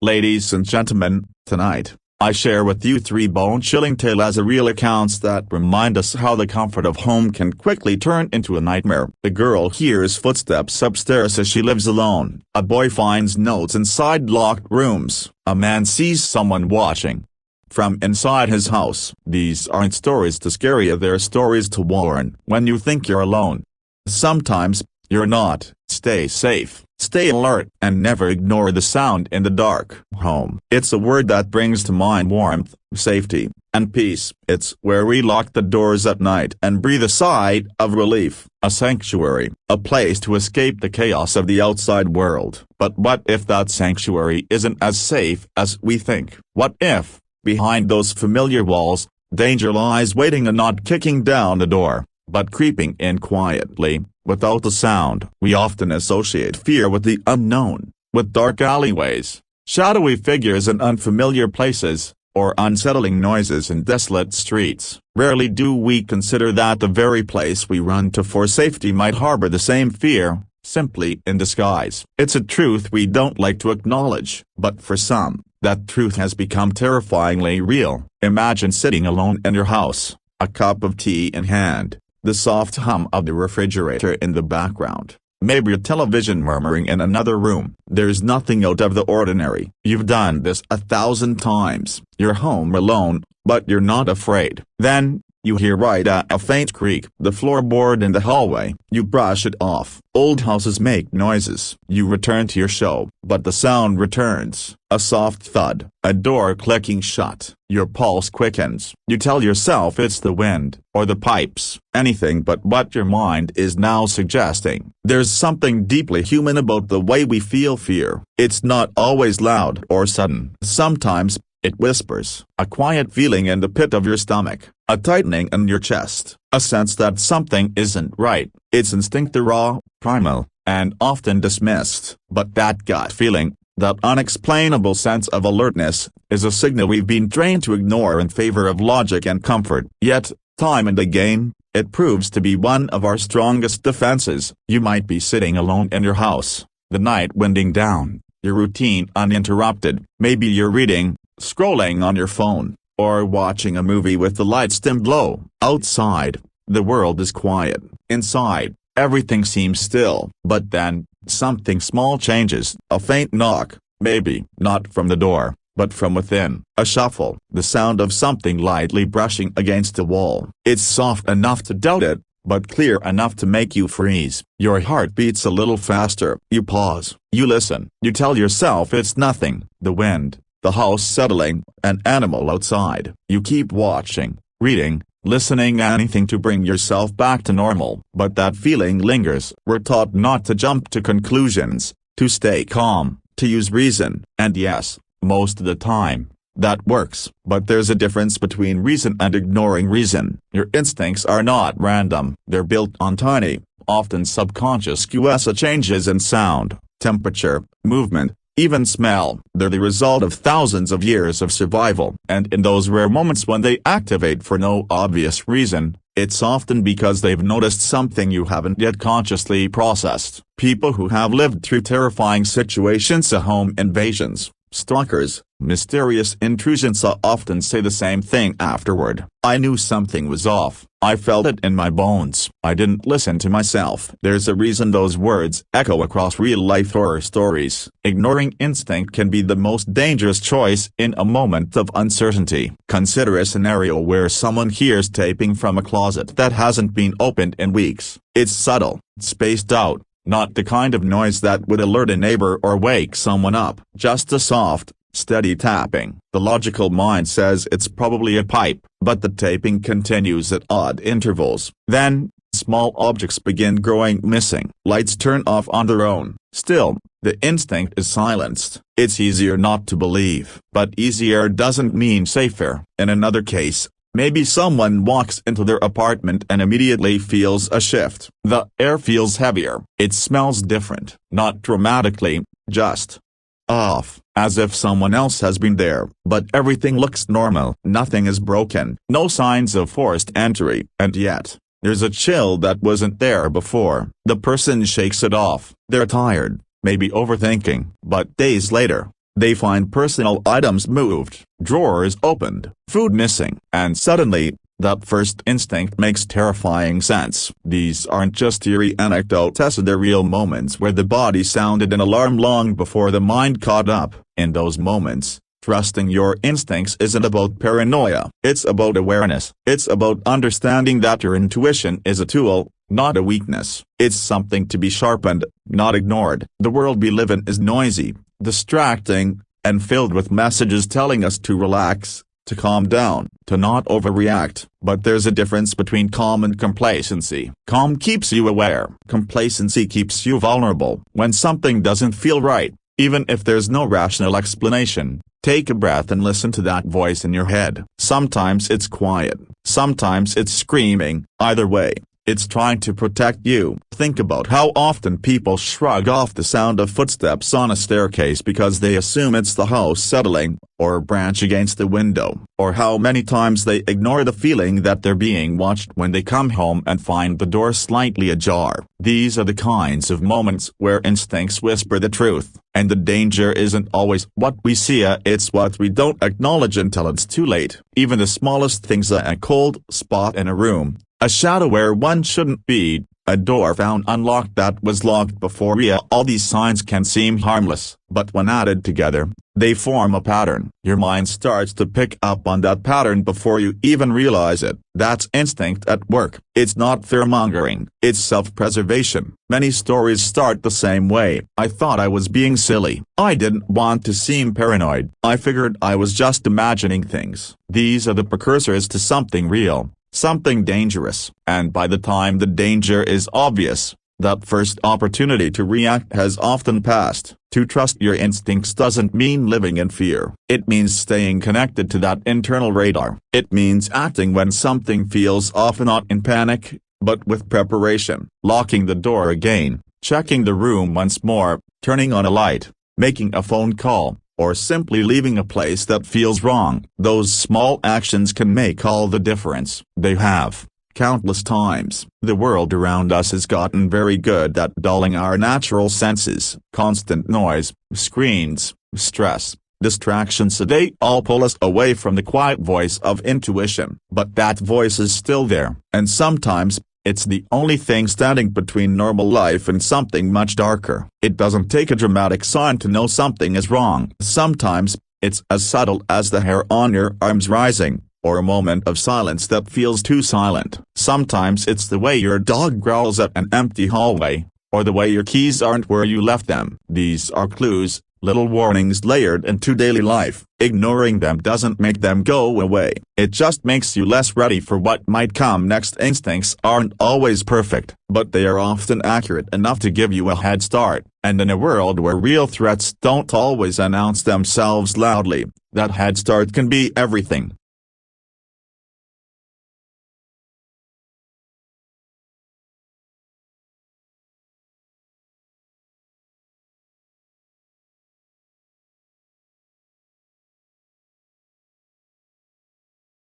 Ladies and gentlemen, tonight, I share with you three bone-chilling tales as real accounts that remind us how the comfort of home can quickly turn into a nightmare. A girl hears footsteps upstairs as she lives alone. A boy finds notes inside locked rooms. A man sees someone watching from inside his house. These aren't stories to scare you, they're stories to warn when you think you're alone. Sometimes, you're not. Stay safe, stay alert, and never ignore the sound in the dark. Home. It's a word that brings to mind warmth, safety, and peace. It's where we lock the doors at night and breathe a sigh of relief. A sanctuary, a place to escape the chaos of the outside world. But what if that sanctuary isn't as safe as we think? What if, behind those familiar walls, danger lies waiting and not kicking down the door, but creeping in quietly, without a sound? We often associate fear with the unknown, with dark alleyways, shadowy figures in unfamiliar places, or unsettling noises in desolate streets. Rarely do we consider that the very place we run to for safety might harbor the same fear, simply in disguise. It's a truth we don't like to acknowledge, but for some, that truth has become terrifyingly real. Imagine sitting alone in your house, a cup of tea in hand, the soft hum of the refrigerator in the background, maybe a television murmuring in another room. There's nothing out of the ordinary. You've done this 1,000 times. You're home alone, but you're not afraid. Then, you hear a faint creak. The floorboard in the hallway. You brush it off. Old houses make noises. You return to your show, but the sound returns. A soft thud. A door clicking shut. Your pulse quickens. You tell yourself it's the wind, or the pipes, anything but what your mind is now suggesting. There's something deeply human about the way we feel fear. It's not always loud or sudden. Sometimes, it whispers, a quiet feeling in the pit of your stomach, a tightening in your chest, a sense that something isn't right. It's instinctive, raw, primal, and often dismissed. But that gut feeling, that unexplainable sense of alertness, is a signal we've been trained to ignore in favor of logic and comfort. Yet, time and again, it proves to be one of our strongest defenses. You might be sitting alone in your house, the night winding down, your routine uninterrupted. Maybe you're reading, scrolling on your phone, or watching a movie with the lights dimmed low. Outside, the world is quiet. Inside, everything seems still. But then, something small changes. A faint knock, maybe not from the door, but from within. A shuffle, the sound of something lightly brushing against the wall. It's soft enough to doubt it, but clear enough to make you freeze. Your heart beats a little faster. You pause. You listen. You tell yourself it's nothing. The wind, the house settling, an animal outside. You keep watching, reading, listening, anything to bring yourself back to normal. But that feeling lingers. We're taught not to jump to conclusions, to stay calm, to use reason. And yes, most of the time, that works. But there's a difference between reason and ignoring reason. Your instincts are not random. They're built on tiny, often subconscious cues, changes in sound, temperature, movement, even smell. They're the result of thousands of years of survival. And in those rare moments when they activate for no obvious reason, it's often because they've noticed something you haven't yet consciously processed. People who have lived through terrifying situations, home invasions, stalkers, mysterious intrusions, often say the same thing afterward. I knew something was off. I felt it in my bones. I didn't listen to myself. There's a reason those words echo across real-life horror stories. Ignoring instinct can be the most dangerous choice in a moment of uncertainty. Consider a scenario where someone hears tapping from a closet that hasn't been opened in weeks. It's subtle, spaced out, not the kind of noise that would alert a neighbor or wake someone up. Just a soft, steady tapping. The logical mind says it's probably a pipe, but the tapping continues at odd intervals. Then, small objects begin going missing. Lights turn off on their own. Still, the instinct is silenced. It's easier not to believe. But easier doesn't mean safer. In another case, maybe someone walks into their apartment and immediately feels a shift. The air feels heavier. It smells different. Not dramatically, just off, as if someone else has been there. But everything looks normal. Nothing is broken. No signs of forced entry. And yet, there's a chill that wasn't there before. The person shakes it off. They're tired, maybe overthinking. But days later, They find personal items moved, drawers opened, food missing, and suddenly, that first instinct makes terrifying sense. These aren't just eerie anecdotes, they're real moments where the body sounded an alarm long before the mind caught up. In those moments, trusting your instincts isn't about paranoia. It's about awareness. It's about understanding that your intuition is a tool, not a weakness. It's something to be sharpened, not ignored. The world we live in is noisy, distracting, and filled with messages telling us to relax, to calm down, to not overreact. But there's a difference between calm and complacency. Calm keeps you aware. Complacency keeps you vulnerable. When something doesn't feel right, even if there's no rational explanation, take a breath and listen to that voice in your head. Sometimes it's quiet, sometimes it's screaming. Either way, it's trying to protect you. Think about how often people shrug off the sound of footsteps on a staircase because they assume it's the house settling, or a branch against the window, or how many times they ignore the feeling that they're being watched when they come home and find the door slightly ajar. These are the kinds of moments where instincts whisper the truth, and the danger isn't always what we see, it's what we don't acknowledge until it's too late. Even the smallest things, a cold spot in a room, a shadow where one shouldn't be, a door found unlocked that was locked before. All these signs can seem harmless, but when added together, they form a pattern. Your mind starts to pick up on that pattern before you even realize it. That's instinct at work. It's not fear-mongering, it's self-preservation. Many stories start the same way. I thought I was being silly. I didn't want to seem paranoid. I figured I was just imagining things. These are the precursors to something real, something dangerous. And by the time the danger is obvious, that first opportunity to react has often passed. To trust your instincts doesn't mean living in fear. It means staying connected to that internal radar. It means acting when something feels off, not in panic, but with preparation. Locking the door again, checking the room once more, turning on a light, making a phone call, or simply leaving a place that feels wrong. Those small actions can make all the difference. They have, countless times. The world around us has gotten very good at dulling our natural senses. Constant noise, screens, stress, distractions, they all pull us away from the quiet voice of intuition. But that voice is still there, and sometimes, it's the only thing standing between normal life and something much darker. It doesn't take a dramatic sign to know something is wrong. Sometimes, it's as subtle as the hair on your arms rising, or a moment of silence that feels too silent. Sometimes it's the way your dog growls at an empty hallway, or the way your keys aren't where you left them. These are clues, little warnings layered into daily life. Ignoring them doesn't make them go away. It just makes you less ready for what might come next. Instincts aren't always perfect, but they are often accurate enough to give you a head start. And in a world where real threats don't always announce themselves loudly, that head start can be everything.